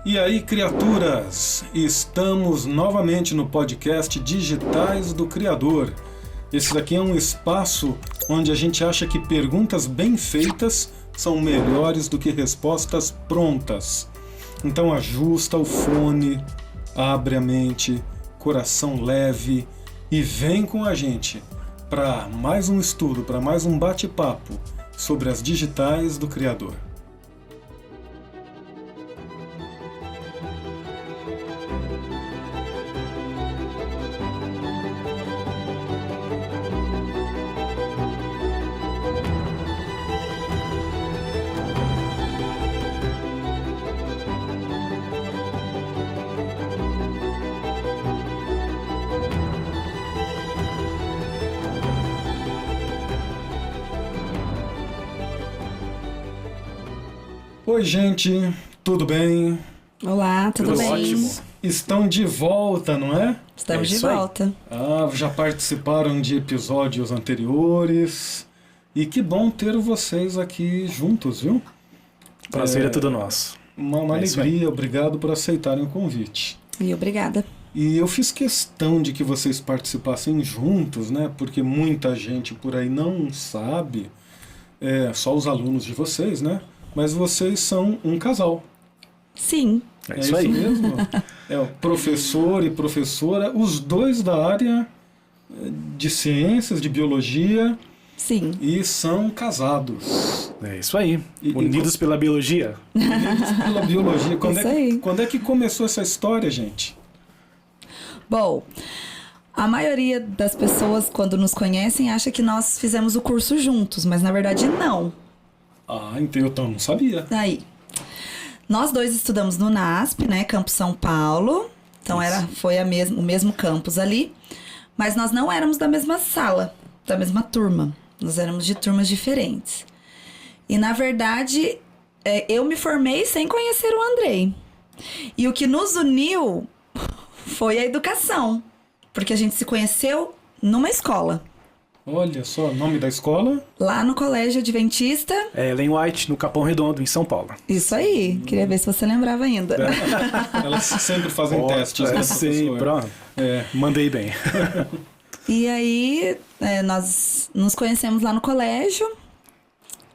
E aí, criaturas, estamos novamente no podcast Digitais do Criador. Esse daqui é um espaço onde a gente acha que perguntas bem feitas são melhores do que respostas prontas. Então ajusta o fone, abre a mente, coração leve e vem com a gente para mais um estudo, para mais um bate-papo sobre as digitais do Criador. Oi, gente, tudo bem? Olá, tudo bem? Ótimo. Estão de volta, não é? Estamos de volta. Já participaram de episódios anteriores. E que bom ter vocês aqui juntos, viu? Prazer é tudo nosso. Uma alegria, obrigado por aceitarem o convite. E obrigada. E eu fiz questão de que vocês participassem juntos, né? Porque muita gente por aí não sabe, só os alunos de vocês, né? Mas vocês são um casal. Sim. É isso aí. Mesmo? É o professor e professora, os dois da área de ciências, de biologia. Sim. E são casados. É isso aí. Unidos pela biologia. Unidos pela biologia. Aí. Quando é que começou essa história, gente? Bom, a maioria das pessoas, quando nos conhecem, acha que nós fizemos o curso juntos, mas na verdade não. Então não sabia. Aí, nós dois estudamos no NASP, né, Campus São Paulo. Então foi o mesmo campus ali. Mas nós não éramos da mesma sala, da mesma turma. Nós éramos de turmas diferentes. E na verdade, eu me formei sem conhecer o Andrei. E o que nos uniu foi a educação. Porque a gente se conheceu numa escola. Olha só, nome da escola? Lá no Colégio Adventista. Ellen White, no Capão Redondo, em São Paulo. Isso aí. Queria ver se você lembrava ainda. Elas sempre fazem testes, né, sim, pronto. Mandei bem. E aí, nós nos conhecemos lá no colégio.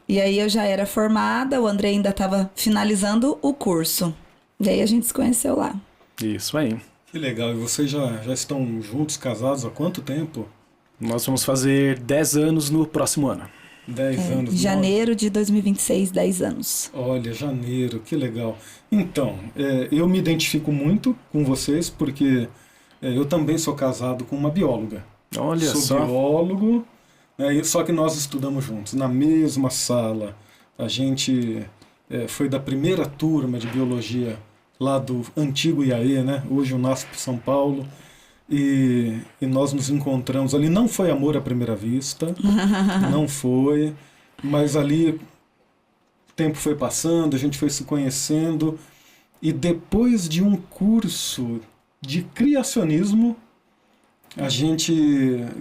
E aí eu já era formada, o André ainda estava finalizando o curso. E aí a gente se conheceu lá. Isso aí. Que legal. E vocês já estão juntos, casados há quanto tempo? Nós vamos fazer 10 anos no próximo ano. 10 anos. Janeiro de 2026, 10 anos. Olha, janeiro, que legal. Então, eu me identifico muito com vocês porque eu também sou casado com uma bióloga. Olha sou só. Biólogo, só que nós estudamos juntos, na mesma sala. A gente foi da primeira turma de biologia lá do antigo IAE, né? Hoje o NASP São Paulo. E nós nos encontramos ali. Não foi amor à primeira vista, não foi, mas ali o tempo foi passando, a gente foi se conhecendo, e depois de um curso de criacionismo, a gente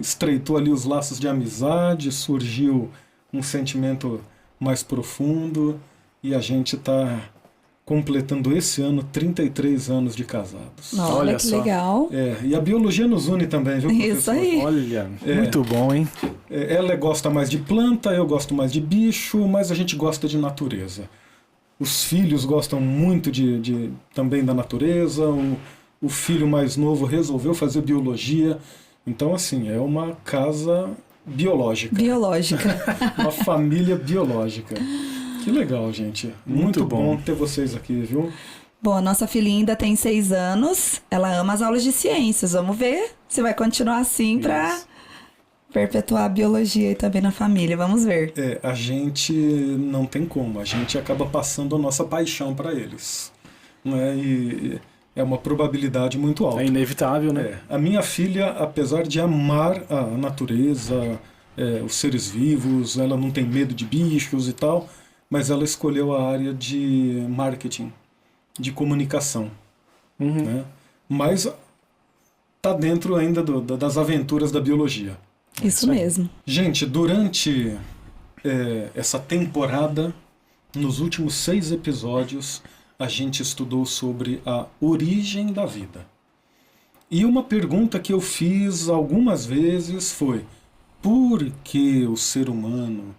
estreitou ali os laços de amizade, surgiu um sentimento mais profundo, e a gente está completando esse ano 33 anos de casados. Olha que só. Legal. E a biologia nos une também, viu, professor? Isso aí. Olha, muito bom, hein? Ela gosta mais de planta, eu gosto mais de bicho, mas a gente gosta de natureza. Os filhos gostam muito também da natureza, o filho mais novo resolveu fazer biologia. Então, assim, é uma casa biológica. Uma família biológica. Que legal, gente. Muito bom ter vocês aqui, viu? Bom, a nossa filhinha ainda tem 6 anos. Ela ama as aulas de ciências. Vamos ver se vai continuar assim para perpetuar a biologia aí também na família. Vamos ver. A gente não tem como. A gente acaba passando a nossa paixão para eles. Não é? E é uma probabilidade muito alta. É inevitável, né? A minha filha, apesar de amar a natureza, os seres vivos, ela não tem medo de bichos e tal, mas ela escolheu a área de marketing, de comunicação. Né? Mas está dentro ainda das aventuras da biologia. Isso mesmo. Gente, durante essa temporada, nos últimos 6 episódios, a gente estudou sobre a origem da vida. E uma pergunta que eu fiz algumas vezes foi: por que o ser humano,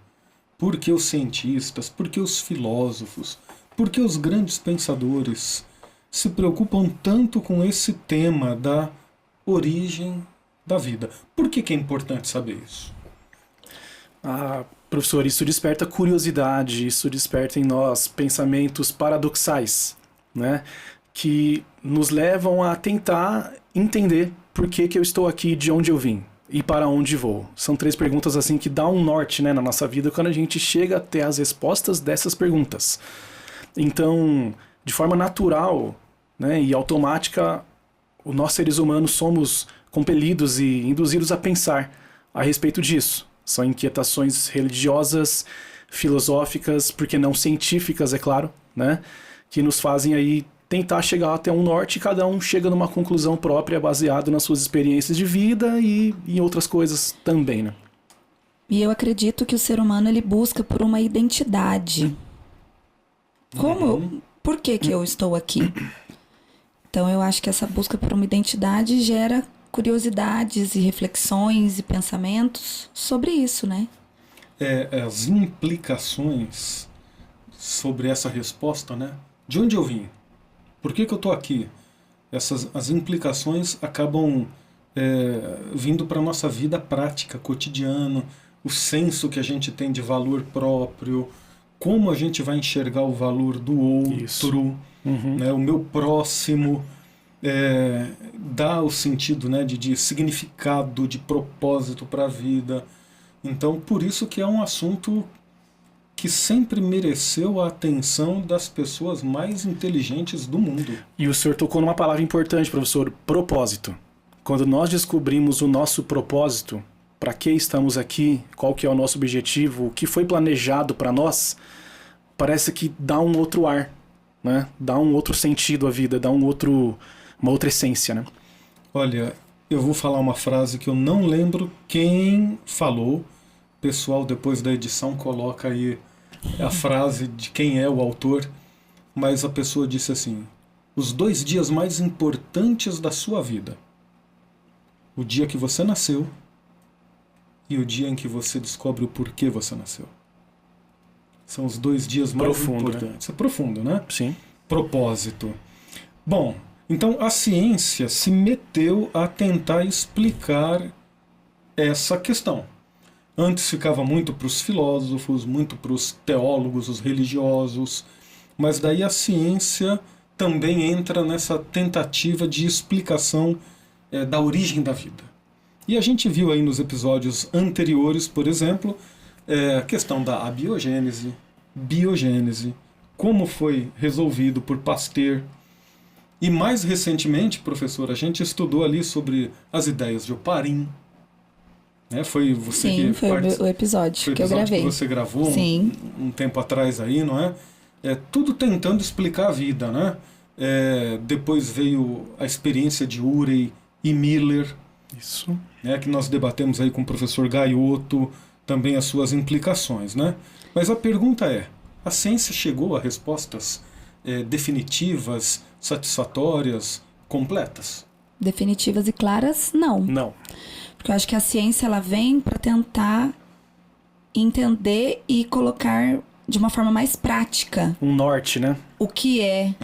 por que os cientistas, por que os filósofos, por que os grandes pensadores se preocupam tanto com esse tema da origem da vida? Por que é importante saber isso? Professor, isso desperta curiosidade, isso desperta em nós pensamentos paradoxais, né? Que nos levam a tentar entender por que eu estou aqui, de onde eu vim e para onde vou. São 3 perguntas assim que dão um norte, né, na nossa vida quando a gente chega até as respostas dessas perguntas. Então, de forma natural, né, e automática, nós seres humanos somos compelidos e induzidos a pensar a respeito disso. São inquietações religiosas, filosóficas, porque não científicas, é claro, né, que nos fazem aí tentar chegar até um norte, e cada um chega numa conclusão própria baseado nas suas experiências de vida e em outras coisas também, né? E eu acredito que o ser humano ele busca por uma identidade. Por que eu estou aqui? Então eu acho que essa busca por uma identidade gera curiosidades e reflexões e pensamentos sobre isso, né? As implicações sobre essa resposta, né? De onde eu vim? Por que eu estou aqui? As implicações acabam vindo para a nossa vida prática, cotidiana, o senso que a gente tem de valor próprio, como a gente vai enxergar o valor do outro, né? O meu próximo, dá o sentido, né, de significado, de propósito para a vida. Então, por isso que é um assunto que sempre mereceu a atenção das pessoas mais inteligentes do mundo. E o senhor tocou numa palavra importante, professor: propósito. Quando nós descobrimos o nosso propósito, para que estamos aqui, qual que é o nosso objetivo, o que foi planejado para nós, parece que dá um outro ar, né? Dá um outro sentido à vida, dá uma outra essência, né? Olha, eu vou falar uma frase que eu não lembro quem falou. O pessoal, depois da edição, coloca aí a frase de quem é o autor, mas a pessoa disse assim: os 2 dias mais importantes da sua vida, o dia que você nasceu e o dia em que você descobre o porquê você nasceu. São os 2 dias mais importantes. Né? É profundo, né? Sim. Propósito. Bom, então a ciência se meteu a tentar explicar essa questão. Antes ficava muito para os filósofos, muito para os teólogos, os religiosos, mas daí a ciência também entra nessa tentativa de explicação da origem da vida. E a gente viu aí nos episódios anteriores, por exemplo, a questão da abiogênese, biogênese, como foi resolvido por Pasteur. E mais recentemente, professor, a gente estudou ali sobre as ideias de Oparin. Foi você Sim, foi o episódio que eu gravei. Que você gravou Sim. um tempo atrás aí, não é? Tudo tentando explicar a vida, né? Depois veio a experiência de Urey e Miller. Isso. Que nós debatemos aí com o professor Gaiotto, também as suas implicações, né? Mas a pergunta é: a ciência chegou a respostas definitivas, satisfatórias, completas? Definitivas e claras, não. Não. Porque eu acho que a ciência ela vem para tentar entender e colocar de uma forma mais prática um norte, né? O que é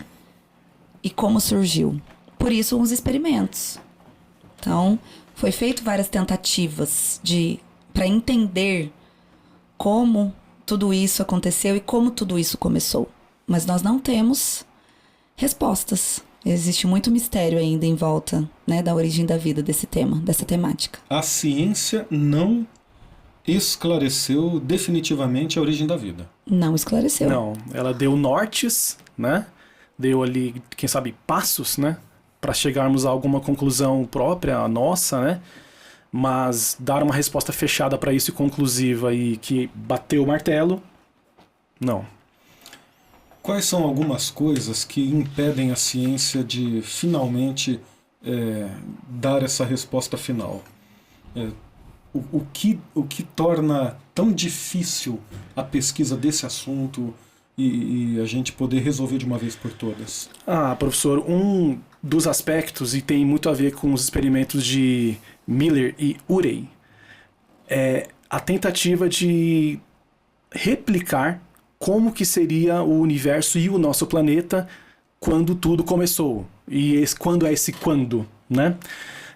e como surgiu. Por isso, os experimentos. Então, foi feito várias tentativas para entender como tudo isso aconteceu e como tudo isso começou. Mas nós não temos respostas. Existe muito mistério ainda em volta, né, da origem da vida, desse tema, dessa temática. A ciência não esclareceu definitivamente a origem da vida. Não esclareceu. Não, ela deu nortes, né? Deu ali, quem sabe, passos, né? Para chegarmos a alguma conclusão própria, a nossa, né? Mas dar uma resposta fechada para isso e conclusiva e que bateu o martelo, não. Quais são algumas coisas que impedem a ciência de finalmente dar essa resposta final? O que torna tão difícil a pesquisa desse assunto e a gente poder resolver de uma vez por todas? Ah, professor, um dos aspectos, e tem muito a ver com os experimentos de Miller e Urey, é a tentativa de replicar como que seria o universo e o nosso planeta quando tudo começou. E quando é esse quando, né?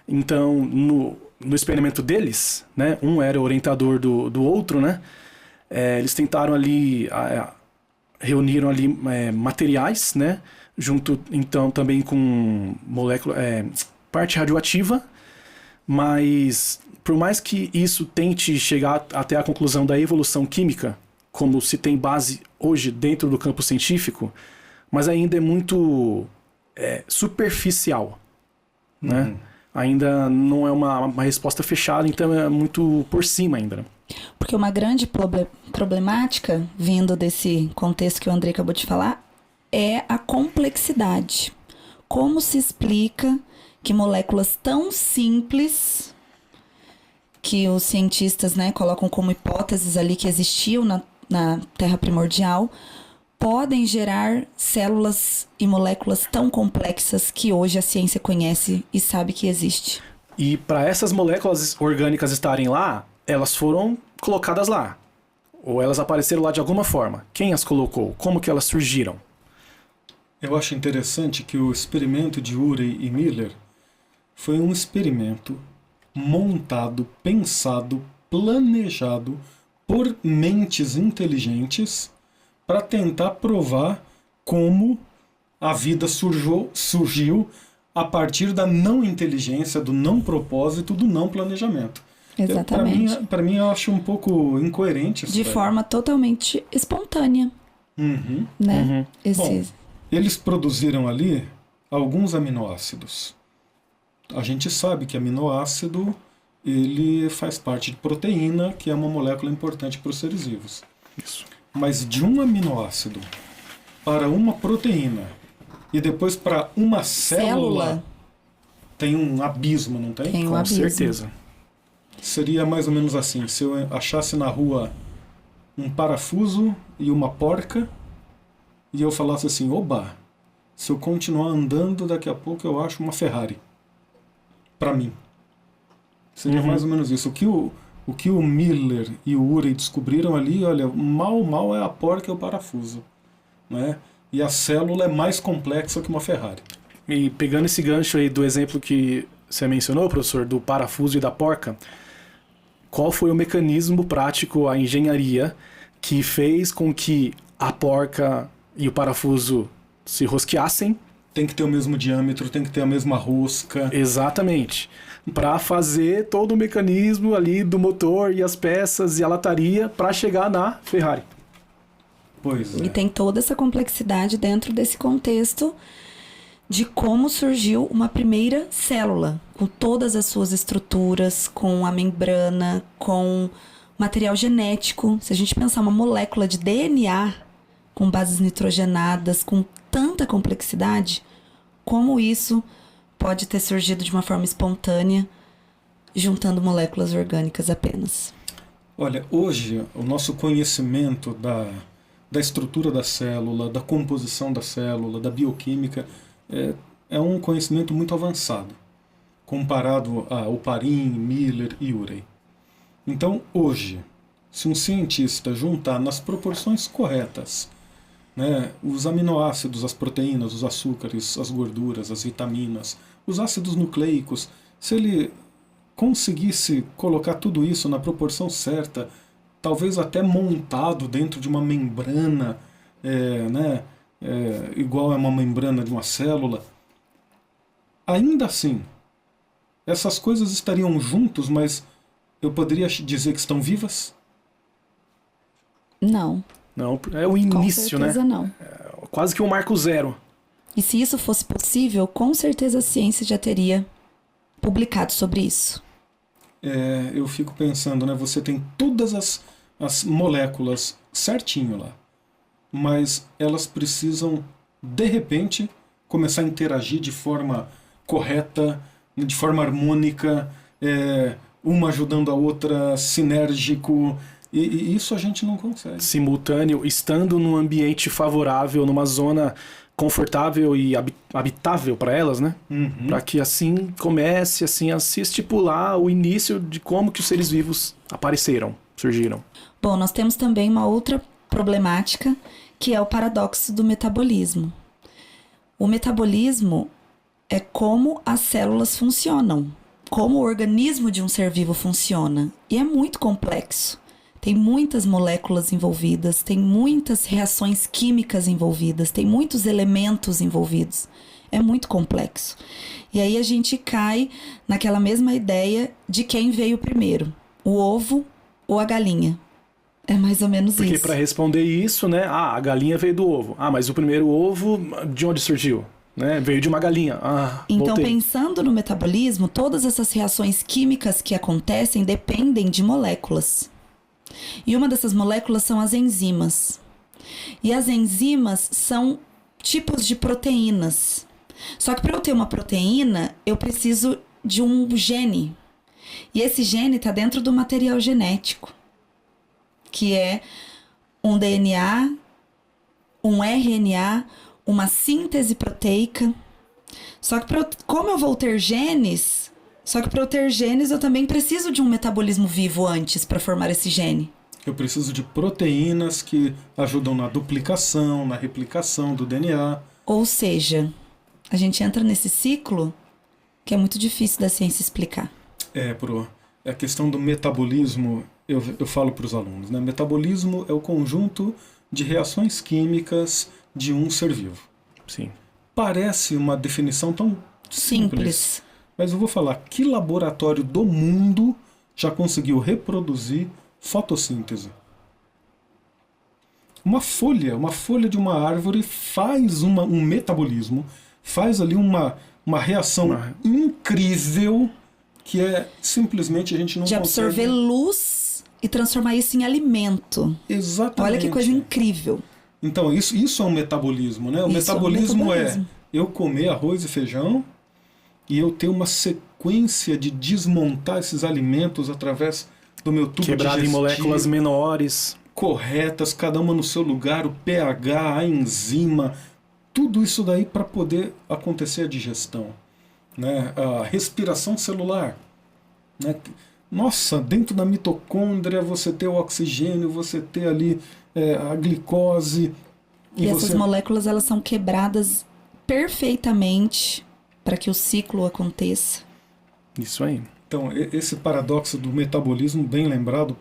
Então, no experimento deles, né, um era orientador do outro, né? Eles tentaram ali, reuniram ali materiais, né? Junto, então, também com molécula, parte radioativa, mas por mais que isso tente chegar até a conclusão da evolução química, como se tem base hoje dentro do campo científico, mas ainda é muito superficial, né? Ainda não é uma resposta fechada, então é muito por cima ainda. Porque uma grande problemática, vindo desse contexto que o André acabou de falar, é a complexidade. Como se explica que moléculas tão simples, que os cientistas, né, colocam como hipóteses ali que existiam na Terra primordial, podem gerar células e moléculas tão complexas que hoje a ciência conhece e sabe que existe. E para essas moléculas orgânicas estarem lá, elas foram colocadas lá. Ou elas apareceram lá de alguma forma. Quem as colocou? Como que elas surgiram? Eu acho interessante que o experimento de Urey e Miller foi um experimento montado, pensado, planejado por mentes inteligentes para tentar provar como a vida surgiu a partir da não inteligência, do não propósito, do não planejamento. Exatamente. Para mim, eu acho um pouco incoerente isso. De forma totalmente espontânea. Né? Bom, eles produziram ali alguns aminoácidos. A gente sabe que aminoácido ele faz parte de proteína, que é uma molécula importante para os seres vivos. Isso. Mas de um aminoácido para uma proteína e depois para uma célula tem um abismo, não tem? Tem um Com abismo. certeza. Seria mais ou menos assim, se eu achasse na rua um parafuso e uma porca e eu falasse assim, oba, se eu continuar andando, daqui a pouco eu acho uma Ferrari. Para mim. Seria mais ou menos isso. O que o Miller e o Urey descobriram ali, olha, mal é a porca e o parafuso. Né? E a célula é mais complexa que uma Ferrari. E pegando esse gancho aí do exemplo que você mencionou, professor, do parafuso e da porca, qual foi o mecanismo prático, a engenharia, que fez com que a porca e o parafuso se rosqueassem? Tem que ter o mesmo diâmetro, tem que ter a mesma rosca. Exatamente. Para fazer todo o mecanismo ali do motor e as peças e a lataria para chegar na Ferrari. Pois é. E tem toda essa complexidade dentro desse contexto de como surgiu uma primeira célula, com todas as suas estruturas, com a membrana, com material genético. Se a gente pensar uma molécula de DNA com bases nitrogenadas, com tanta complexidade, como isso pode ter surgido de uma forma espontânea, juntando moléculas orgânicas apenas? Olha, hoje o nosso conhecimento da estrutura da célula, da composição da célula, da bioquímica, é um conhecimento muito avançado, comparado ao Oparin, Miller e Urey. Então, hoje, se um cientista juntar nas proporções corretas, né, os aminoácidos, as proteínas, os açúcares, as gorduras, as vitaminas, os ácidos nucleicos, se ele conseguisse colocar tudo isso na proporção certa, talvez até montado dentro de uma membrana, igual a uma membrana de uma célula, ainda assim, essas coisas estariam juntos, mas eu poderia dizer que estão vivas? Não. Não, é o início, com certeza, né? não. É quase que um marco zero. E se isso fosse possível, com certeza a ciência já teria publicado sobre isso. Eu fico pensando, né? Você tem todas as moléculas certinho lá, mas elas precisam, de repente, começar a interagir de forma correta, de forma harmônica, uma ajudando a outra, sinérgico, E isso a gente não consegue. Simultâneo, estando num ambiente favorável, numa zona confortável e habitável para elas, né? Uhum. Para que assim comece assim a se estipular o início de como que os seres vivos apareceram, surgiram. Bom, nós temos também uma outra problemática, que é o paradoxo do metabolismo. O metabolismo é como as células funcionam, como o organismo de um ser vivo funciona. E é muito complexo. Tem muitas moléculas envolvidas, tem muitas reações químicas envolvidas, tem muitos elementos envolvidos. É muito complexo. E aí a gente cai naquela mesma ideia de quem veio primeiro, o ovo ou a galinha. É mais ou menos Porque isso. para responder isso, né? A galinha veio do ovo. Mas o primeiro ovo, de onde surgiu? Né? Veio de uma galinha. Então, voltei. pensando no metabolismo, todas essas reações químicas que acontecem dependem de moléculas. E uma dessas moléculas são as enzimas. E as enzimas são tipos de proteínas. Só que para eu ter uma proteína, eu preciso de um gene. E esse gene está dentro do material genético, que é um DNA, um RNA, uma síntese proteica. Só que como eu vou ter genes, para eu ter genes eu também preciso de um metabolismo vivo antes para formar esse gene. Eu preciso de proteínas que ajudam na duplicação, na replicação do DNA. Ou seja, a gente entra nesse ciclo que é muito difícil da ciência explicar. A questão do metabolismo, eu falo para os alunos, né? Metabolismo é o conjunto de reações químicas de um ser vivo. Sim. Parece uma definição tão simples. Mas eu vou falar, que laboratório do mundo já conseguiu reproduzir fotossíntese? Uma folha de uma árvore faz um metabolismo, faz ali uma reação incrível que é simplesmente a gente não de consegue... absorver luz e transformar isso em alimento. Exatamente. Olha que coisa incrível. Então, isso é um metabolismo, né? O metabolismo é eu comer arroz e feijão e eu ter uma sequência de desmontar esses alimentos através do meu tubo quebrado digestivo. em moléculas menores. Corretas, cada uma no seu lugar, o pH, a enzima, tudo isso daí para poder acontecer a digestão, né? A respiração celular, né? Nossa, dentro da mitocôndria você ter o oxigênio, você ter ali a glicose. E essas moléculas elas são quebradas perfeitamente para que o ciclo aconteça. Isso aí. Então, esse paradoxo do metabolismo, bem lembrado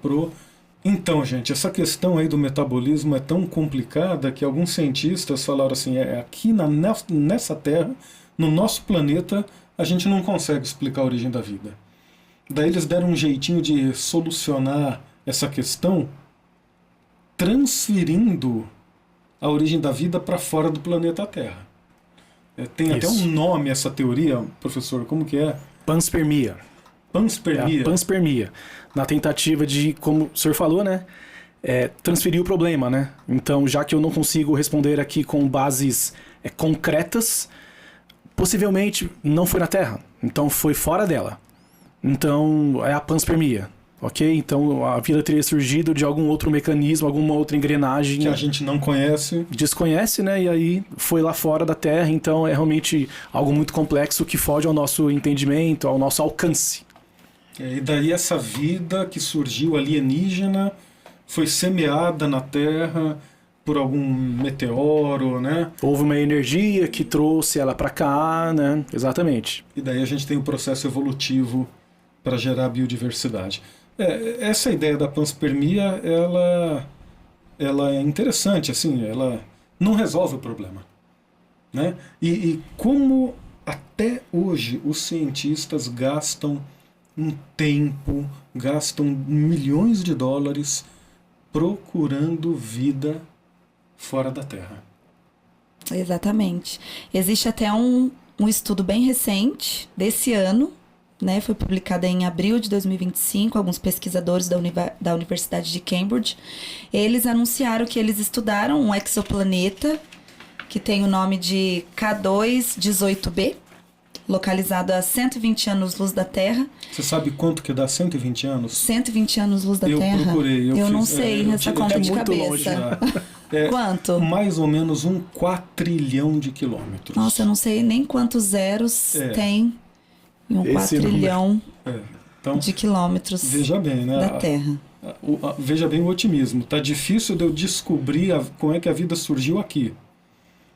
Então, gente, essa questão aí do metabolismo é tão complicada que alguns cientistas falaram assim, aqui nessa Terra, no nosso planeta, a gente não consegue explicar a origem da vida. Daí eles deram um jeitinho de solucionar essa questão transferindo a origem da vida para fora do planeta Terra. Tem até um nome essa teoria, professor, como que é? Panspermia. Panspermia. É a panspermia. Na tentativa de, como o senhor falou, né? Transferir o problema, né? Então, já que eu não consigo responder aqui com bases concretas, possivelmente não foi na Terra. Então, foi fora dela. Então, é a panspermia. Ok? Então, a vida teria surgido de algum outro mecanismo, alguma outra engrenagem... que a gente não conhece. Desconhece, né? E aí foi lá fora da Terra. Então, é realmente algo muito complexo que foge ao nosso entendimento, ao nosso alcance. E daí essa vida que surgiu alienígena foi semeada na Terra por algum meteoro, né? Houve uma energia que trouxe ela para cá, né? Exatamente. E daí a gente tem o processo evolutivo para gerar biodiversidade. Essa ideia da panspermia, ela é interessante, assim, ela não resolve o problema, né? E como até hoje os cientistas gastam um tempo, gastam milhões de dólares procurando vida fora da Terra. Exatamente. Existe até um estudo bem recente, desse ano, né? Foi publicado em abril de 2025, alguns pesquisadores da Universidade de Cambridge. Eles anunciaram que eles estudaram um exoplaneta que tem o nome de K2-18b. localizado a 120 anos-luz da Terra. Você sabe quanto que dá 120 anos? 120 anos-luz da Eu Terra? procurei. Eu não fiz, sei essa conta de muito cabeça. longe, né? Quanto? Mais ou menos 1 quatrilhão de quilômetros. Nossa, eu não sei nem quantos zeros tem em um Esse quatrilhão Então, de quilômetros veja bem, né? da Terra. Veja bem o otimismo. Tá difícil de eu descobrir como é que a vida surgiu aqui.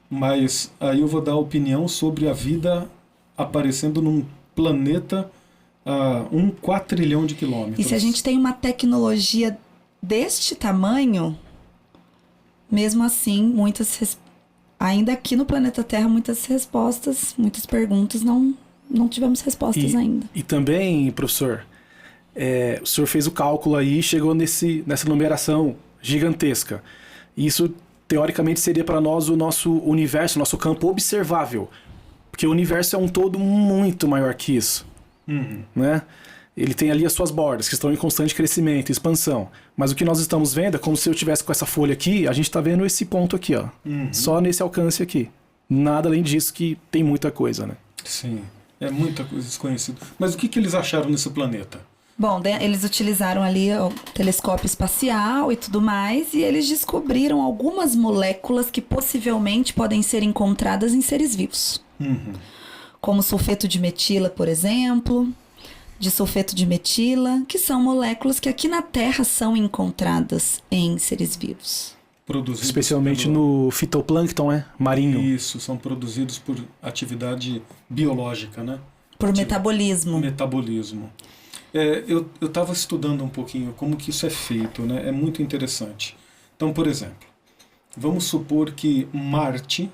Mas aí eu vou dar opinião sobre a vida aparecendo num planeta a 1 quatrilhão de quilômetros. E se a gente tem uma tecnologia deste tamanho, mesmo assim, ainda aqui no planeta Terra, muitas respostas, muitas perguntas, não tivemos respostas ainda. E também, professor, o senhor fez o cálculo aí e chegou nessa numeração gigantesca. Isso, teoricamente, seria para nós o nosso universo, nosso campo observável. Porque o universo é um todo muito maior que isso. Né? Ele tem ali as suas bordas, que estão em constante crescimento, expansão. Mas o que nós estamos vendo é como se eu tivesse com essa folha aqui, a gente está vendo esse ponto aqui, ó. Só nesse alcance aqui. Nada além disso, que tem muita coisa, né? Sim, é muita coisa desconhecida. Mas o que eles acharam nesse planeta? Bom, eles utilizaram ali o telescópio espacial e tudo mais, e eles descobriram algumas moléculas que possivelmente podem ser encontradas em seres vivos. Como sulfeto de metila, por exemplo, disulfeto de metila, que são moléculas que aqui na Terra são encontradas em seres vivos. Especialmente no fitoplâncton, marinho. Isso, são produzidos por atividade biológica, né? Por metabolismo. Metabolismo. Eu estava estudando um pouquinho como que isso é feito, né? É muito interessante. Então, por exemplo, vamos supor que Marte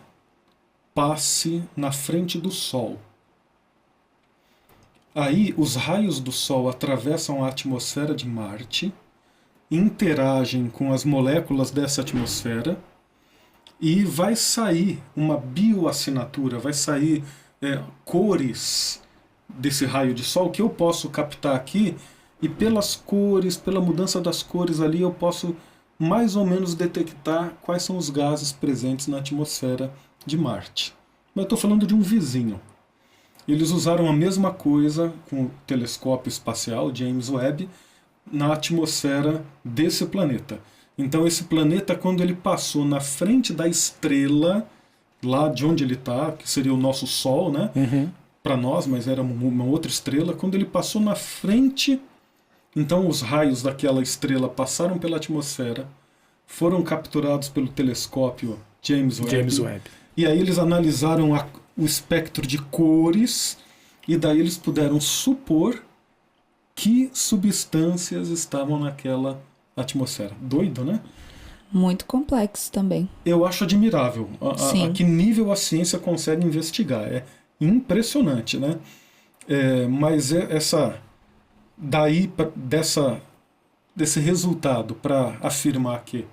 passe na frente do Sol. Aí, os raios do Sol atravessam a atmosfera de Marte, interagem com as moléculas dessa atmosfera e vai sair uma bioassinatura, vai sair cores desse raio de Sol que eu posso captar aqui, e pelas cores, pela mudança das cores ali, eu posso mais ou menos detectar quais são os gases presentes na atmosfera de Marte. Mas eu estou falando de um vizinho. Eles usaram a mesma coisa com o telescópio espacial James Webb na atmosfera desse planeta. Então esse planeta, quando ele passou na frente da estrela, lá de onde ele está, que seria o nosso Sol, né? Para nós, mas era uma outra estrela, quando ele passou na frente, então os raios daquela estrela passaram pela atmosfera, foram capturados pelo telescópio James Webb. E aí eles analisaram o espectro de cores, e daí eles puderam supor que substâncias estavam naquela atmosfera. Doido, né? Muito complexo também. Eu acho admirável a que nível a ciência consegue investigar. É impressionante, né? Mas desse resultado para afirmar que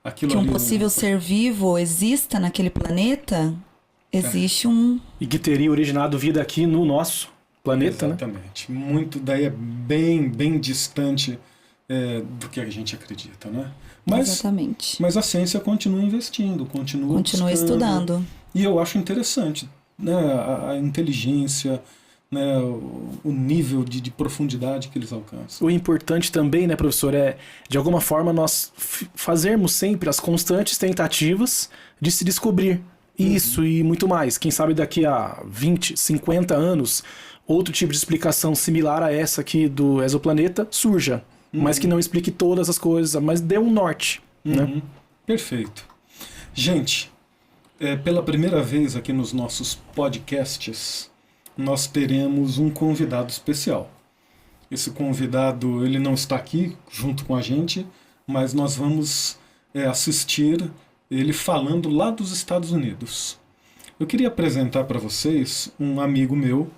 aquilo que um ali possível ser vivo exista naquele planeta, existe um... E que teria originado vida aqui no nosso planeta, exatamente. Muito, daí é bem, bem distante do que a gente acredita, né? Exatamente. Mas a ciência continua investindo, continua estudando. E eu acho interessante, né, a inteligência, né, o nível de profundidade que eles alcançam. O importante também, né, professor, é de alguma forma nós fazermos sempre as constantes tentativas de se descobrir isso e muito mais. Quem sabe daqui a 20, 50 anos, outro tipo de explicação similar a essa aqui do exoplaneta surja, mas que não explique todas as coisas, mas dê um norte. Né? Perfeito. Gente, pela primeira vez aqui nos nossos podcasts, nós teremos um convidado especial. Esse convidado, ele não está aqui junto com a gente, mas nós vamos assistir ele falando lá dos Estados Unidos. Eu queria apresentar para vocês um amigo meu,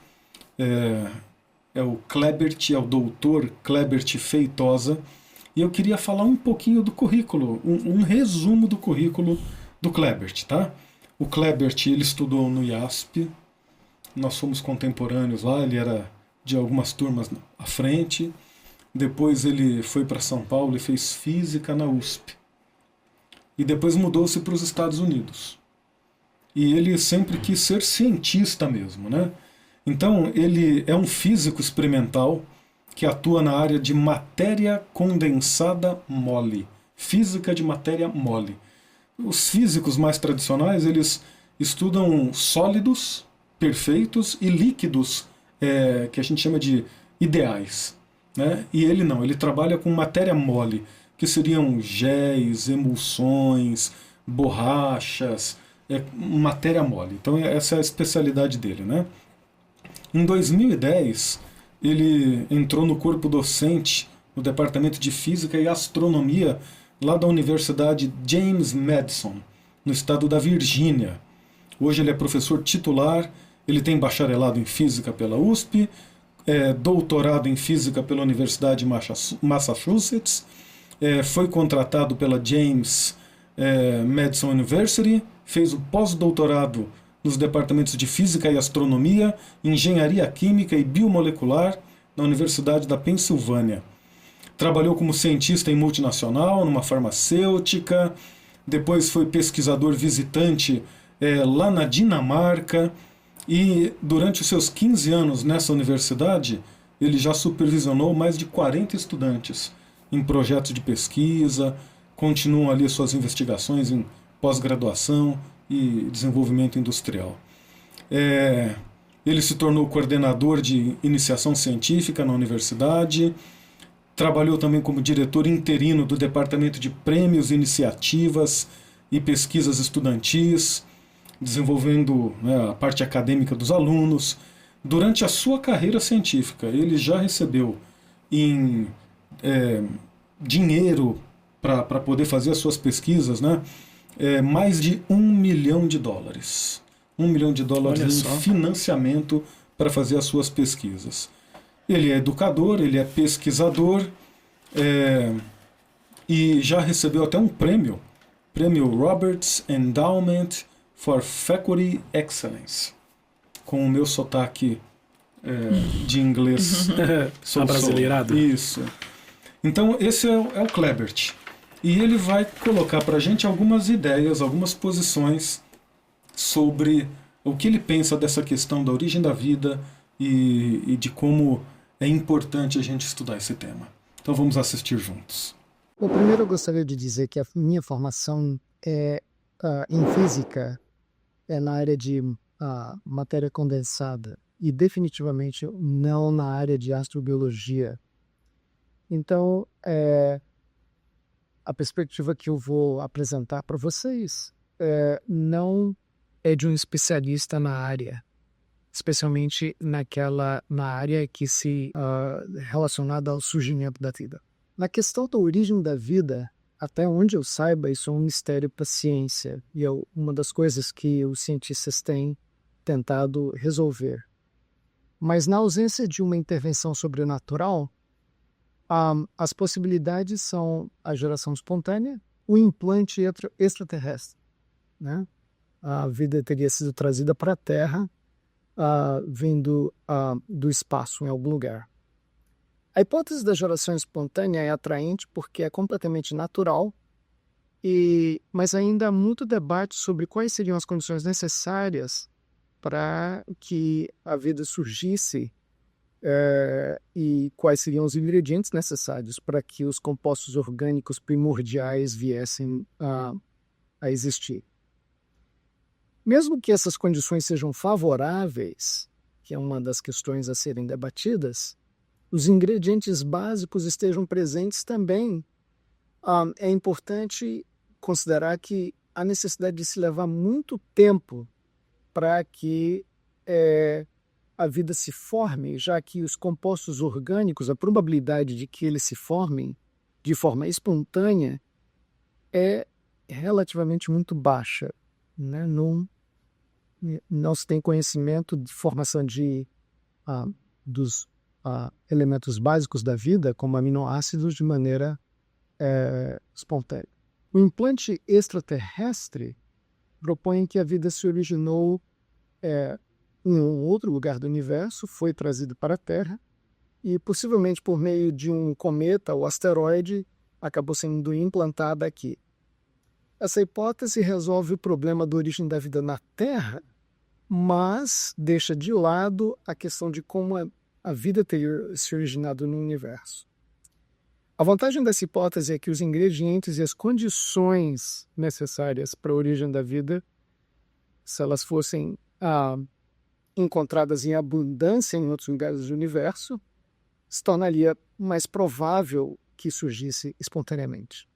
o Klebert, é o doutor Klebert Feitosa, e eu queria falar um pouquinho do currículo, um resumo do currículo do Klebert, tá? O Klebert, ele estudou no IASP, nós fomos contemporâneos lá, ele era de algumas turmas à frente, depois ele foi para São Paulo e fez física na USP. E depois mudou-se para os Estados Unidos. E ele sempre quis ser cientista mesmo, né? Então, ele é um físico experimental que atua na área de matéria condensada mole. Física de matéria mole. Os físicos mais tradicionais, eles estudam sólidos perfeitos e líquidos que a gente chama de ideais. Né? E ele não, ele trabalha com matéria mole, que seriam géis, emulsões, borrachas, matéria mole. Então essa é a especialidade dele. Né? Em 2010, ele entrou no corpo docente no Departamento de Física e Astronomia lá da Universidade James Madison, no estado da Virgínia. Hoje ele é professor titular, ele tem bacharelado em Física pela USP, doutorado em Física pela Universidade de Massachusetts, foi contratado pela James Madison University, fez o pós-doutorado nos departamentos de Física e Astronomia, Engenharia Química e Biomolecular na Universidade da Pensilvânia. Trabalhou como cientista em multinacional, numa farmacêutica, depois foi pesquisador visitante lá na Dinamarca, e durante os seus 15 anos nessa universidade, ele já supervisionou mais de 40 estudantes em projetos de pesquisa, continuam ali suas investigações em pós-graduação e desenvolvimento industrial. Ele se tornou coordenador de iniciação científica na universidade, trabalhou também como diretor interino do Departamento de Prêmios, Iniciativas e Pesquisas Estudantis, desenvolvendo a parte acadêmica dos alunos. Durante a sua carreira científica, ele já recebeu dinheiro para poder fazer as suas pesquisas, né? Mais de $1 milhão. $1 milhão em financiamento para fazer as suas pesquisas. Ele é educador, ele é pesquisador, e já recebeu até um prêmio Roberts Endowment for Faculty Excellence, com o meu sotaque de inglês. Abrasileirado. Isso. Então esse é o Klebert. E ele vai colocar para a gente algumas ideias, algumas posições sobre o que ele pensa dessa questão da origem da vida e de como é importante a gente estudar esse tema. Então vamos assistir juntos. Bom, primeiro eu gostaria de dizer que a minha formação em física é na área de matéria condensada e definitivamente não na área de astrobiologia. Então, a perspectiva que eu vou apresentar para vocês não é de um especialista na área, especialmente na área que se relacionada ao surgimento da vida. Na questão da origem da vida, até onde eu saiba, isso é um mistério para a ciência e é uma das coisas que os cientistas têm tentado resolver. Mas na ausência de uma intervenção sobrenatural, as possibilidades são a geração espontânea, o implante extraterrestre, né? A vida teria sido trazida para a Terra, vindo do espaço em algum lugar. A hipótese da geração espontânea é atraente porque é completamente natural, mas ainda há muito debate sobre quais seriam as condições necessárias para que a vida surgisse e quais seriam os ingredientes necessários para que os compostos orgânicos primordiais viessem a existir. Mesmo que essas condições sejam favoráveis, que é uma das questões a serem debatidas, os ingredientes básicos estejam presentes também. É importante considerar que há necessidade de se levar muito tempo para que a vida se forme, já que os compostos orgânicos, a probabilidade de que eles se formem de forma espontânea é relativamente muito baixa, né? Não se tem conhecimento de formação dos elementos básicos da vida, como aminoácidos, de maneira espontânea. O implante extraterrestre propõe que a vida se originou em um outro lugar do universo, foi trazido para a Terra e possivelmente por meio de um cometa ou asteroide acabou sendo implantada aqui. Essa hipótese resolve o problema da origem da vida na Terra, mas deixa de lado a questão de como a vida teria se originado no universo. A vantagem dessa hipótese é que os ingredientes e as condições necessárias para a origem da vida, se elas fossem encontradas em abundância em outros lugares do universo, se tornaria mais provável que surgisse espontaneamente.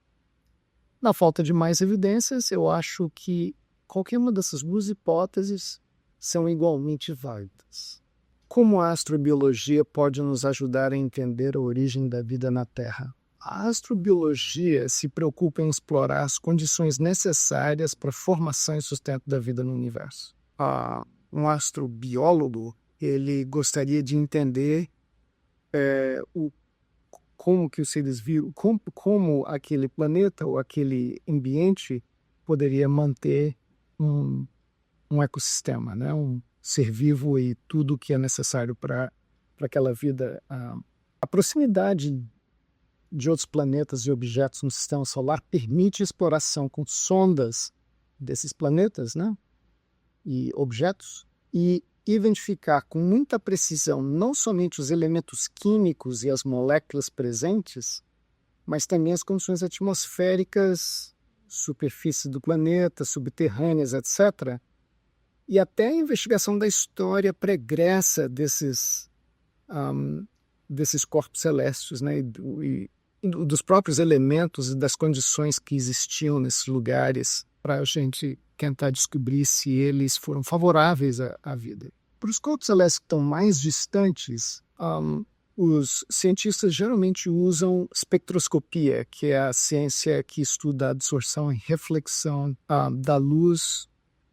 Na falta de mais evidências, eu acho que qualquer uma dessas duas hipóteses são igualmente válidas. Como a astrobiologia pode nos ajudar a entender a origem da vida na Terra? A astrobiologia se preocupa em explorar as condições necessárias para a formação e sustento da vida no universo. Um astrobiólogo, ele gostaria de entender como que os seres vivos, como aquele planeta ou aquele ambiente poderia manter um ecossistema, né? Um ser vivo e tudo o que é necessário para aquela vida. A proximidade de outros planetas e objetos no sistema solar permite exploração com sondas desses planetas, né? E objetos, e identificar com muita precisão não somente os elementos químicos e as moléculas presentes, mas também as condições atmosféricas, superfície do planeta, subterrâneas, etc., e até a investigação da história pregressa desses corpos celestes, né? E dos próprios elementos e das condições que existiam nesses lugares, para a gente tentar descobrir se eles foram favoráveis à vida. Para os corpos celestes que estão mais distantes, os cientistas geralmente usam espectroscopia, que é a ciência que estuda a absorção e reflexão da luz,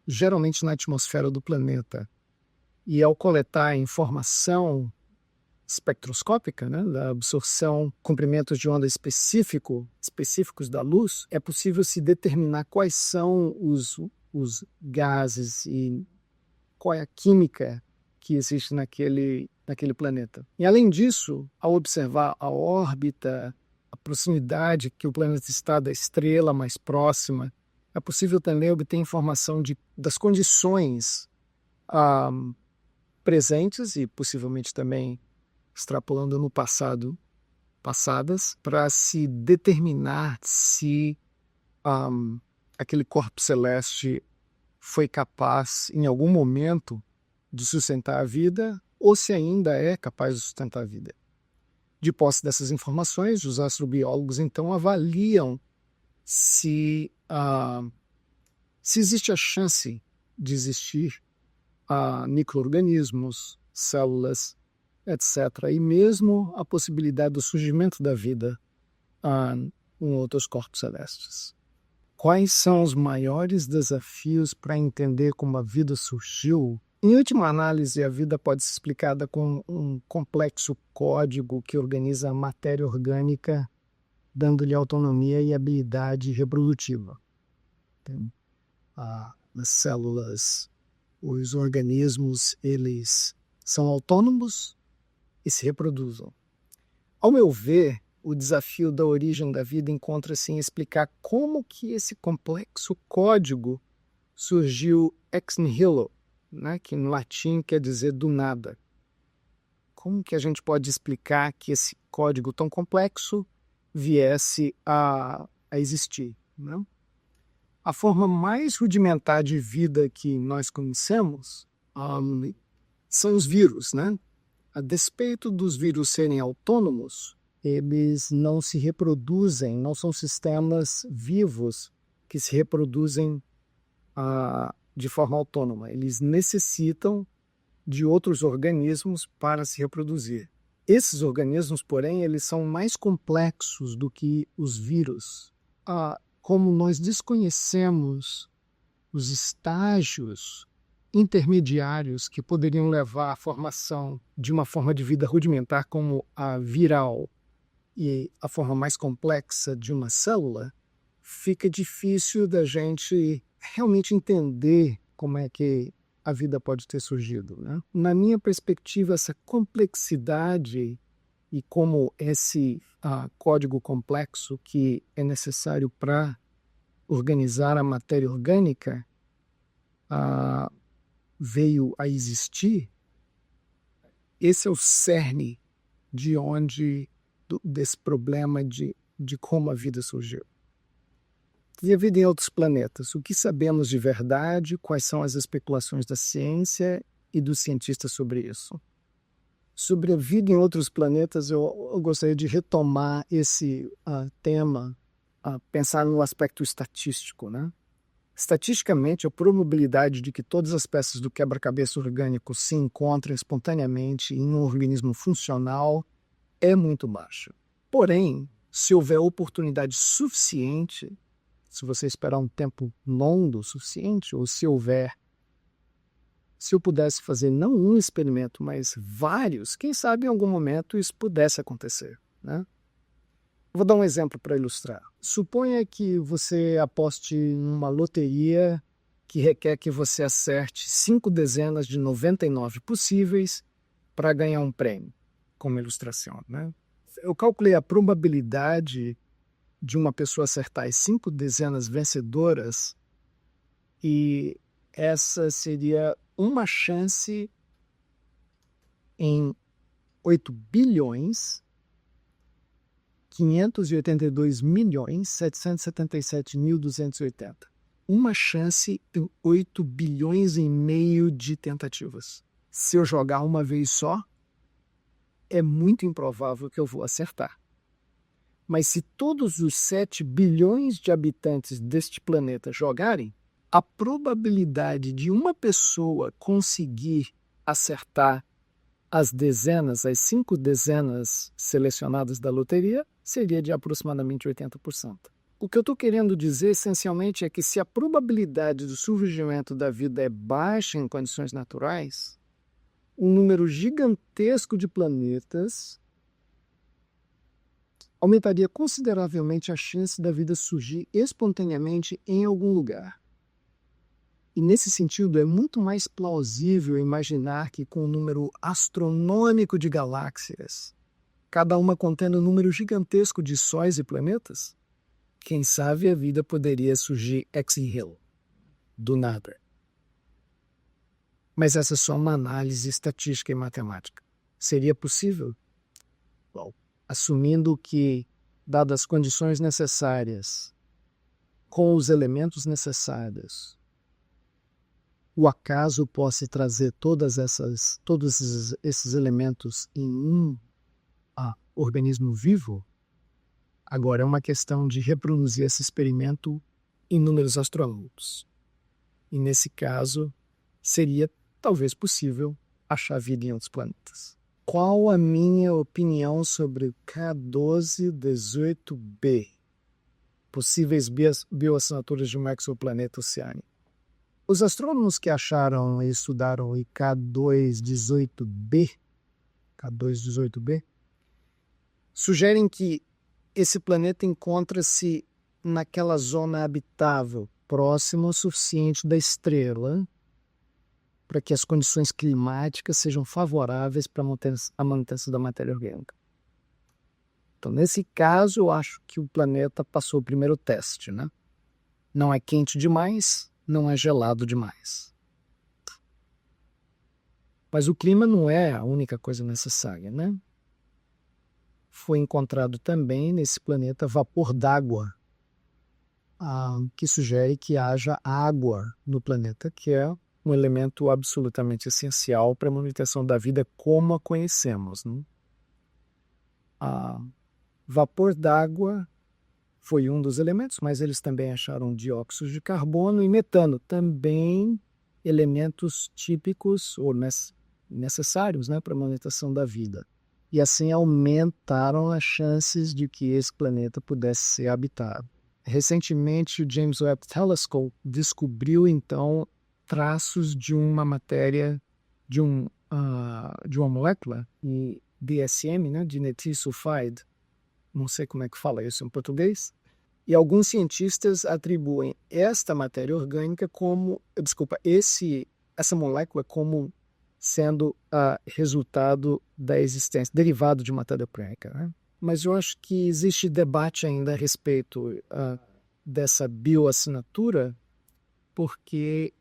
geralmente na atmosfera do planeta. E ao coletar a informação espectroscópica, né, da absorção, comprimentos de onda específicos da luz, é possível se determinar quais são os gases e qual é a química que existe naquele planeta. E além disso, ao observar a órbita, a proximidade que o planeta está da estrela mais próxima, é possível também obter informação das condições presentes e possivelmente também extrapolando no passadas, para se determinar se aquele corpo celeste foi capaz, em algum momento, de sustentar a vida ou se ainda é capaz de sustentar a vida. De posse dessas informações, os astrobiólogos, então, avaliam se existe a chance de existir micro-organismos, células, etc. E mesmo a possibilidade do surgimento da vida em outros corpos celestes. Quais são os maiores desafios para entender como a vida surgiu? Em última análise, a vida pode ser explicada com um complexo código que organiza a matéria orgânica, dando-lhe autonomia e habilidade reprodutiva. As células, os organismos, eles são autônomos e se reproduzem. Ao meu ver, o desafio da origem da vida encontra-se em explicar como que esse complexo código surgiu ex nihilo, né, que em latim quer dizer do nada. Como que a gente pode explicar que esse código tão complexo viesse a existir, né? A forma mais rudimentar de vida que nós conhecemos são os vírus, né? A despeito dos vírus serem autônomos, eles não se reproduzem, não são sistemas vivos que se reproduzem de forma autônoma. Eles necessitam de outros organismos para se reproduzir. Esses organismos, porém, eles são mais complexos do que os vírus. Como nós desconhecemos os estágios intermediários que poderiam levar à formação de uma forma de vida rudimentar como a viral e a forma mais complexa de uma célula, fica difícil da gente realmente entender como é que a vida pode ter surgido, né? Na minha perspectiva, essa complexidade e como esse código complexo que é necessário para organizar a matéria orgânica veio a existir, esse é o cerne desse problema de como a vida surgiu. E a vida em outros planetas? O que sabemos de verdade? Quais são as especulações da ciência e dos cientistas sobre isso? Sobre a vida em outros planetas, eu gostaria de retomar esse tema, pensar no aspecto estatístico, né? Estatisticamente, a probabilidade de que todas as peças do quebra-cabeça orgânico se encontrem espontaneamente em um organismo funcional é muito baixa. Porém, se houver oportunidade suficiente, se você esperar um tempo longo o suficiente, ou se eu pudesse fazer não um experimento, mas vários, quem sabe em algum momento isso pudesse acontecer, né? Vou dar um exemplo para ilustrar. Suponha que você aposte numa loteria que requer que você acerte 5 dezenas de 99 possíveis para ganhar um prêmio, como ilustração, né? Eu calculei a probabilidade de uma pessoa acertar as 5 dezenas vencedoras e essa seria uma chance em 8 bilhões 582.777.280. Uma chance em 8 bilhões e meio de tentativas. Se eu jogar uma vez só, é muito improvável que eu vou acertar. Mas se todos os 7 bilhões de habitantes deste planeta jogarem, a probabilidade de uma pessoa conseguir acertar as 5 dezenas selecionadas da loteria seria de aproximadamente 80%. O que eu estou querendo dizer, essencialmente, é que se a probabilidade do surgimento da vida é baixa em condições naturais, um número gigantesco de planetas aumentaria consideravelmente a chance da vida surgir espontaneamente em algum lugar. E, nesse sentido, é muito mais plausível imaginar que, com um número astronômico de galáxias, cada uma contendo um número gigantesco de sóis e planetas, quem sabe a vida poderia surgir ex nihilo, do nada. Mas essa é só uma análise estatística e matemática. Seria possível? Bom, assumindo que, dadas as condições necessárias, com os elementos necessários, o acaso possa trazer todos esses elementos em um organismo vivo, agora é uma questão de reproduzir esse experimento em números astronômicos. E nesse caso, seria talvez possível achar vida em outros planetas. Qual a minha opinião sobre o K1218b? Possíveis bioassinaturas de um exoplaneta oceânico. Os astrônomos que acharam e estudaram o K218b, sugerem que esse planeta encontra-se naquela zona habitável, próxima o suficiente da estrela, para que as condições climáticas sejam favoráveis para a manutenção da matéria orgânica. Então, nesse caso, eu acho que o planeta passou o primeiro teste, né? Não é quente demais, não é gelado demais. Mas o clima não é a única coisa necessária, né? Foi encontrado também nesse planeta vapor d'água, que sugere que haja água no planeta, que é um elemento absolutamente essencial para a manutenção da vida como a conhecemos, né? Vapor d'água foi um dos elementos, mas eles também acharam dióxido de carbono e metano, também elementos típicos ou necessários, né, para a manutenção da vida. E assim aumentaram as chances de que esse planeta pudesse ser habitado. Recentemente, o James Webb Telescope descobriu, então, traços de uma matéria, de uma molécula, DSM, né, de dinetilsulfide, não sei como é que fala isso em português, e alguns cientistas atribuem esta matéria orgânica essa molécula como sendo resultado da existência, derivado de matéria orgânica, né? Mas eu acho que existe debate ainda a respeito dessa bioassinatura, porque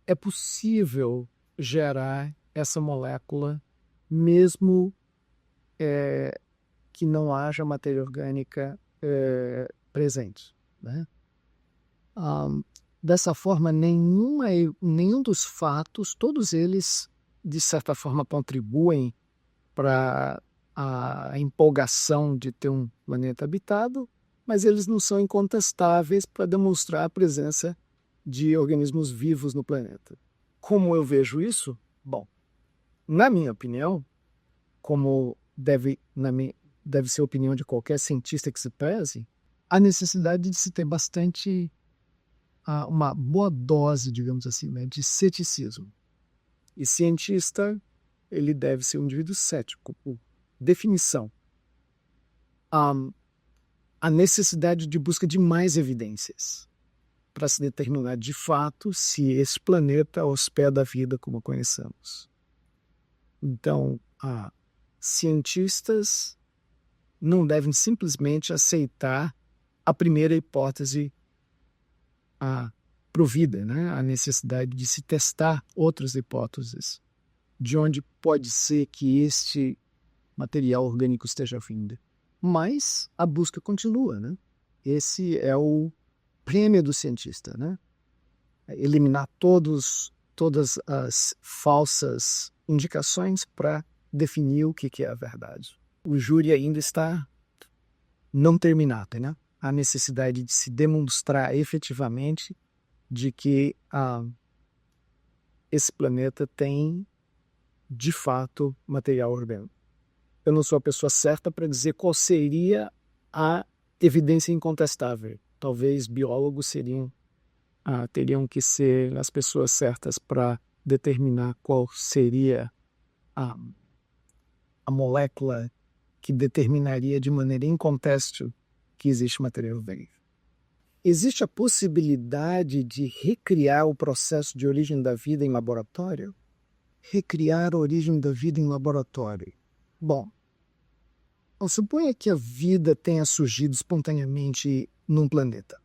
é possível gerar essa molécula, mesmo que não haja matéria orgânica presente, né? Dessa forma, nenhum dos fatos, todos eles, de certa forma, contribuem para a empolgação de ter um planeta habitado, mas eles não são incontestáveis para demonstrar a presença de organismos vivos no planeta. Como eu vejo isso? Bom, na minha opinião, como deve ser a opinião de qualquer cientista que se preze, a necessidade de se ter bastante, uma boa dose, digamos assim, né, de ceticismo. E cientista, ele deve ser um indivíduo cético, por definição. A necessidade de busca de mais evidências para se determinar de fato se esse planeta hospeda a vida como conhecemos. Então, cientistas não devem simplesmente aceitar a primeira hipótese provida, né? A necessidade de se testar outras hipóteses, de onde pode ser que este material orgânico esteja vindo. Mas a busca continua, né? Esse é o prêmio do cientista, né? Eliminar todas as falsas indicações para definir o que é a verdade. O júri ainda está não terminado, né? A necessidade de se demonstrar efetivamente de que esse planeta tem, de fato, material orgânico. Eu não sou a pessoa certa para dizer qual seria a evidência incontestável. Talvez biólogos teriam que ser as pessoas certas para determinar qual seria a molécula que determinaria de maneira incontestável que existe material orgânico. Existe a possibilidade de recriar o processo de origem da vida em laboratório? Recriar a origem da vida em laboratório. Bom, suponha que a vida tenha surgido espontaneamente num planeta.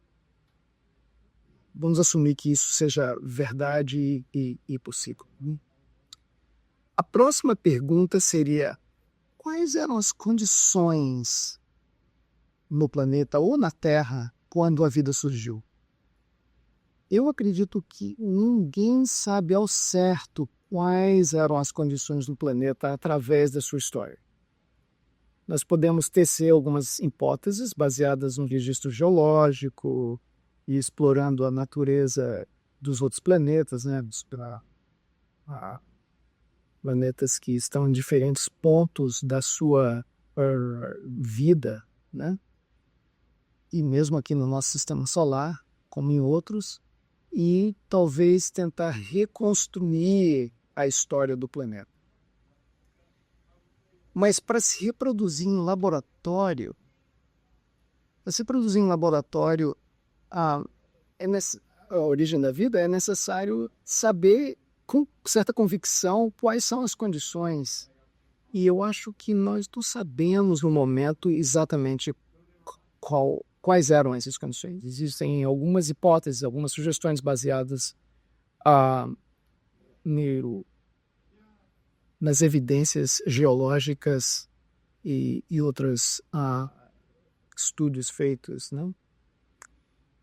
Vamos assumir que isso seja verdade e possível. A próxima pergunta seria: quais eram as condições no planeta ou na Terra quando a vida surgiu? Eu acredito que ninguém sabe ao certo quais eram as condições do planeta através da sua história. Nós podemos tecer algumas hipóteses baseadas no registro geológico e explorando a natureza dos outros planetas, né? Planetas que estão em diferentes pontos da sua vida, né? E mesmo aqui no nosso sistema solar, como em outros, e talvez tentar reconstruir a história do planeta. Mas para se reproduzir em laboratório, a origem da vida, é necessário saber com certa convicção quais são as condições. E eu acho que nós não sabemos no momento exatamente quais eram essas condições. Existem algumas hipóteses, algumas sugestões baseadas nas evidências geológicas e outros estudos feitos, né?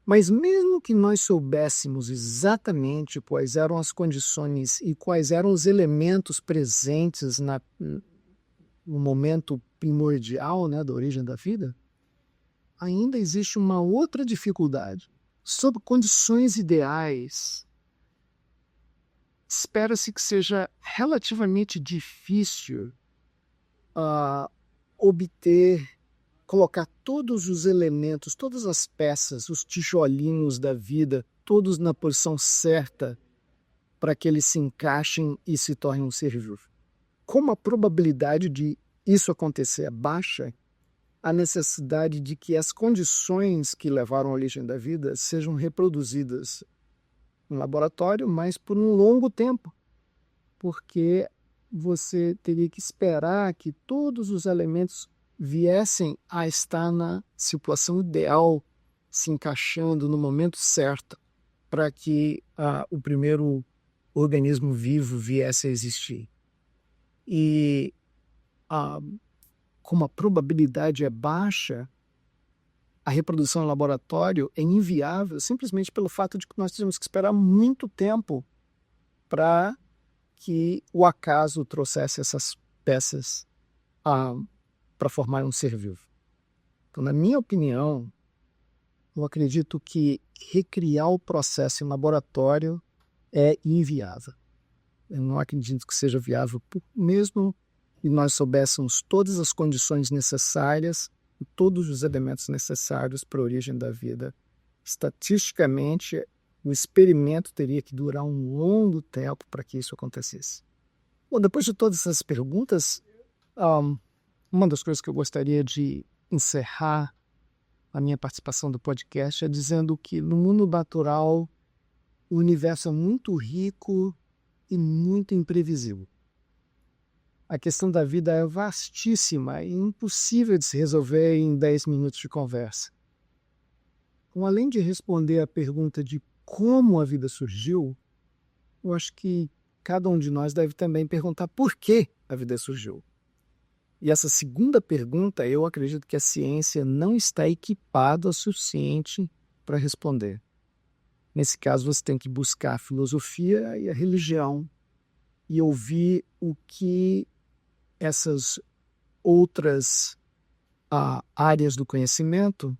Mas mesmo que nós soubéssemos exatamente quais eram as condições e quais eram os elementos presentes no momento primordial, né, da origem da vida, ainda existe uma outra dificuldade. Sob condições ideais, espera-se que seja relativamente difícil colocar todos os elementos, todas as peças, os tijolinhos da vida, todos na posição certa para que eles se encaixem e se tornem um ser vivo. Como a probabilidade de isso acontecer é baixa, a necessidade de que as condições que levaram à origem da vida sejam reproduzidas no laboratório, mas por um longo tempo, porque você teria que esperar que todos os elementos viessem a estar na situação ideal, se encaixando no momento certo, para que o primeiro organismo vivo viesse a existir. E como a probabilidade é baixa, a reprodução em laboratório é inviável simplesmente pelo fato de que nós temos que esperar muito tempo para que o acaso trouxesse essas peças para formar um ser vivo. Então, na minha opinião, eu acredito que recriar o processo em laboratório é inviável. Eu não acredito que seja viável, mesmo que nós soubéssemos todas as condições necessárias, todos os elementos necessários para a origem da vida. Estatisticamente, o experimento teria que durar um longo tempo para que isso acontecesse. Bom, depois de todas essas perguntas, uma das coisas que eu gostaria de encerrar a minha participação do podcast é dizendo que no mundo natural o universo é muito rico e muito imprevisível. A questão da vida é vastíssima e impossível de se resolver em 10 minutos de conversa. Então, além de responder à pergunta de como a vida surgiu, eu acho que cada um de nós deve também perguntar por que a vida surgiu. E essa segunda pergunta, eu acredito que a ciência não está equipada o suficiente para responder. Nesse caso, você tem que buscar a filosofia e a religião e ouvir o que essas outras áreas do conhecimento,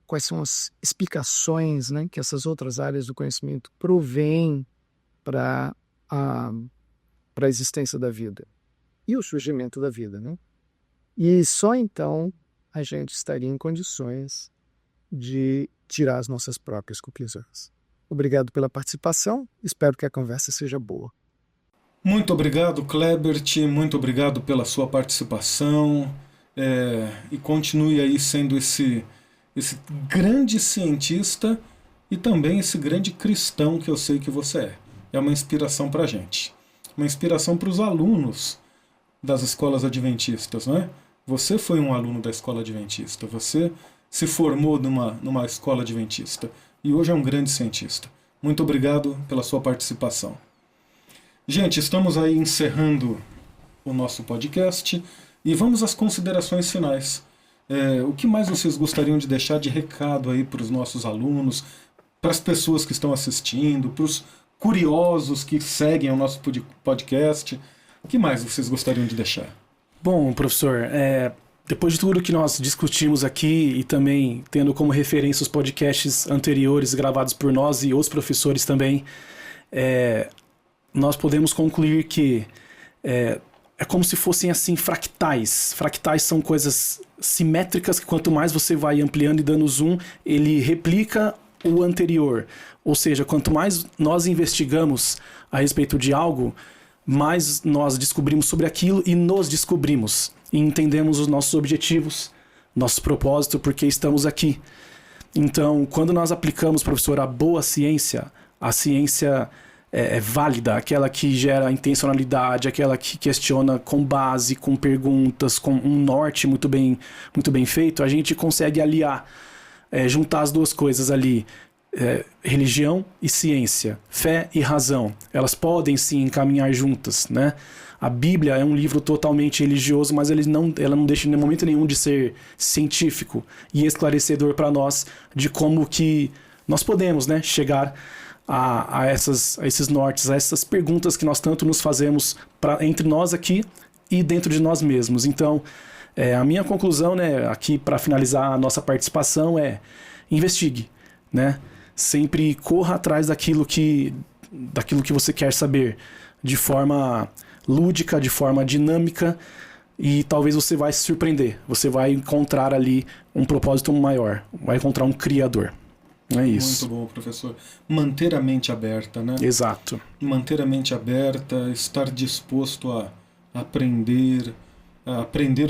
quais são as explicações, né, que essas outras áreas do conhecimento provêm para a existência da vida e o surgimento da vida, né? E só então a gente estaria em condições de tirar as nossas próprias conclusões. Obrigado pela participação, espero que a conversa seja boa. Muito obrigado, Klebert, muito obrigado pela sua participação e continue aí sendo esse grande cientista e também esse grande cristão que eu sei que você é. É uma inspiração para a gente, uma inspiração para os alunos das escolas adventistas, não é? Você foi um aluno da escola adventista, você se formou numa escola adventista e hoje é um grande cientista. Muito obrigado pela sua participação. Gente, estamos aí encerrando o nosso podcast e vamos às considerações finais. O que mais vocês gostariam de deixar de recado aí para os nossos alunos, para as pessoas que estão assistindo, para os curiosos que seguem o nosso podcast? O que mais vocês gostariam de deixar? Bom, professor, depois de tudo que nós discutimos aqui e também tendo como referência os podcasts anteriores gravados por nós e os professores também, nós podemos concluir que é como se fossem assim fractais. Fractais são coisas simétricas que quanto mais você vai ampliando e dando zoom, ele replica o anterior. Ou seja, quanto mais nós investigamos a respeito de algo, mais nós descobrimos sobre aquilo e nos descobrimos. E entendemos os nossos objetivos, nosso propósito, porque estamos aqui. Então, quando nós aplicamos, professor, a boa ciência, a ciência é válida, aquela que gera intencionalidade, aquela que questiona com base, com perguntas, com um norte muito bem feito, a gente consegue aliar, juntar as duas coisas ali, religião e ciência, fé e razão. Elas podem sim caminhar juntas, né? A Bíblia é um livro totalmente religioso, mas ela não deixa em momento nenhum de ser científico e esclarecedor para nós de como que nós podemos, né, chegar a esses nortes, a essas perguntas que nós tanto nos fazemos entre nós aqui e dentro de nós mesmos. Então, a minha conclusão, né, aqui para finalizar a nossa participação investigue, né? Sempre corra atrás daquilo que você quer saber, de forma lúdica, de forma dinâmica, e talvez você vai se surpreender. Você vai encontrar ali um propósito maior, vai encontrar um criador. É isso. Muito bom, professor. Manter a mente aberta, né? Exato. Manter a mente aberta, estar disposto a aprender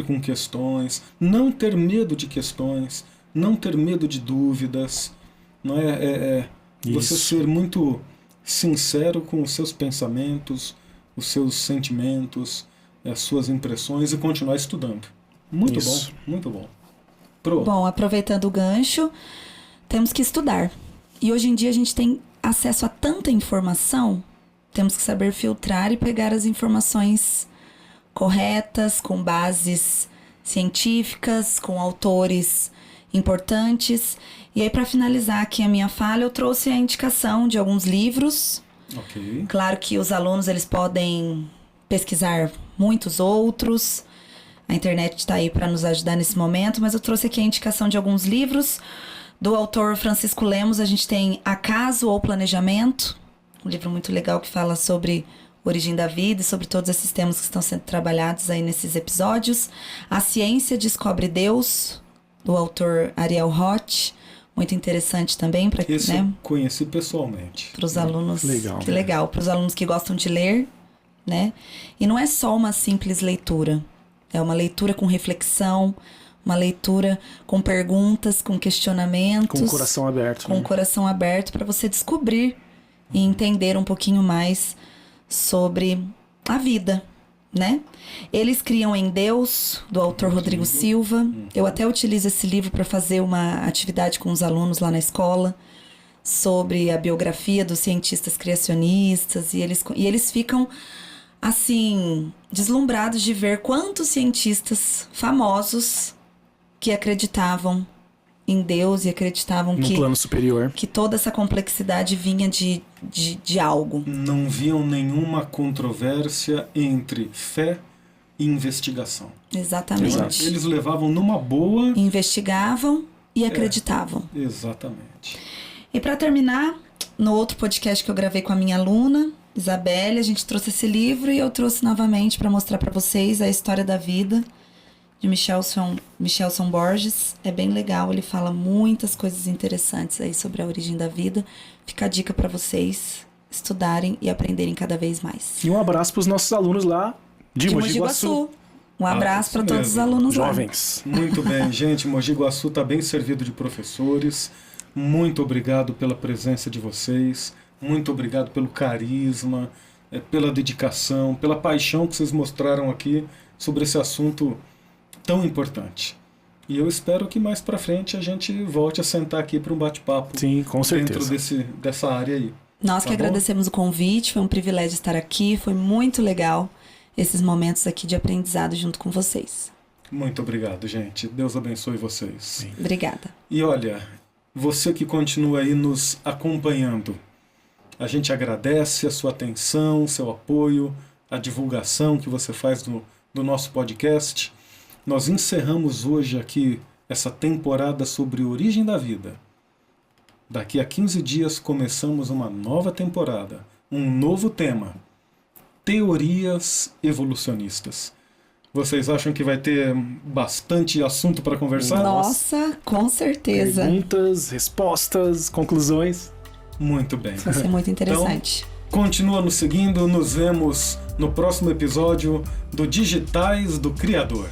com questões, não ter medo de questões, não ter medo de dúvidas, não você ser muito sincero com os seus pensamentos, os seus sentimentos, as suas impressões e continuar estudando. Muito Isso. bom, muito bom. Bom, aproveitando o gancho, temos que estudar. E hoje em dia a gente tem acesso a tanta informação temos que saber filtrar e pegar as informações corretas, com bases científicas, com autores importantes. E aí, para finalizar aqui a minha fala, eu trouxe a indicação de alguns livros. Ok. Claro que os alunos eles podem pesquisar muitos outros. A internet está aí para nos ajudar nesse momento, mas eu trouxe aqui a indicação de alguns livros. Do autor Francisco Lemos, a gente tem Acaso ou Planejamento, um livro muito legal que fala sobre origem da vida e sobre todos esses temas que estão sendo trabalhados aí nesses episódios. A Ciência Descobre Deus, do autor Ariel Roth, muito interessante também para Esse né, eu conheci pessoalmente. para os alunos. Legal. Que legal, para os alunos que gostam de ler, né? E não é só uma simples leitura, é uma leitura com reflexão, uma leitura com perguntas, com questionamentos. Com o coração aberto. Com o coração aberto para você descobrir e entender um pouquinho mais sobre a vida, né? Eles Criam em Deus, do autor Rodrigo Silva. Eu até utilizo esse livro para fazer uma atividade com os alunos lá na escola sobre a biografia dos cientistas criacionistas e eles ficam assim deslumbrados de ver quantos cientistas famosos que acreditavam em Deus e acreditavam No plano superior. que toda essa complexidade vinha de algo. Não viam nenhuma controvérsia entre fé e investigação. Exatamente. Exato. Eles levavam numa boa. Investigavam e acreditavam. Exatamente. E para terminar, no outro podcast que eu gravei com a minha aluna, Isabelle, a gente trouxe esse livro e eu trouxe novamente para mostrar para vocês a história da vida de Michelson Borges. É bem legal, ele fala muitas coisas interessantes aí sobre a origem da vida. Fica a dica para vocês estudarem e aprenderem cada vez mais. E um abraço para os nossos alunos lá de Mogi Guaçu. Um abraço isso para todos os mesmo. alunos Jovens. Muito bem, gente. Mogi Guaçu está bem servido de professores. Muito obrigado pela presença de vocês. Muito obrigado pelo carisma, pela dedicação, pela paixão que vocês mostraram aqui sobre esse assunto tão importante. E eu espero que mais para frente a gente volte a sentar aqui para um bate-papo. Sim, com dentro certeza. dessa área aí. Nós que Tá bom? agradecemos o convite, foi um privilégio estar aqui, foi muito legal esses momentos aqui de aprendizado junto com vocês. Muito obrigado, gente. Deus abençoe vocês. Sim. Obrigada. E olha, você que continua aí nos acompanhando, a gente agradece a sua atenção, seu apoio, a divulgação que você faz do nosso podcast. Nós encerramos hoje aqui essa temporada sobre origem da vida. Daqui a 15 dias começamos uma nova temporada, um novo tema: teorias evolucionistas. Vocês acham que vai ter bastante assunto para conversar? Nossa, com certeza. Perguntas, respostas, conclusões. Muito bem. Vai ser muito interessante. Continua nos seguindo, nos vemos no próximo episódio do Digitais do Criador.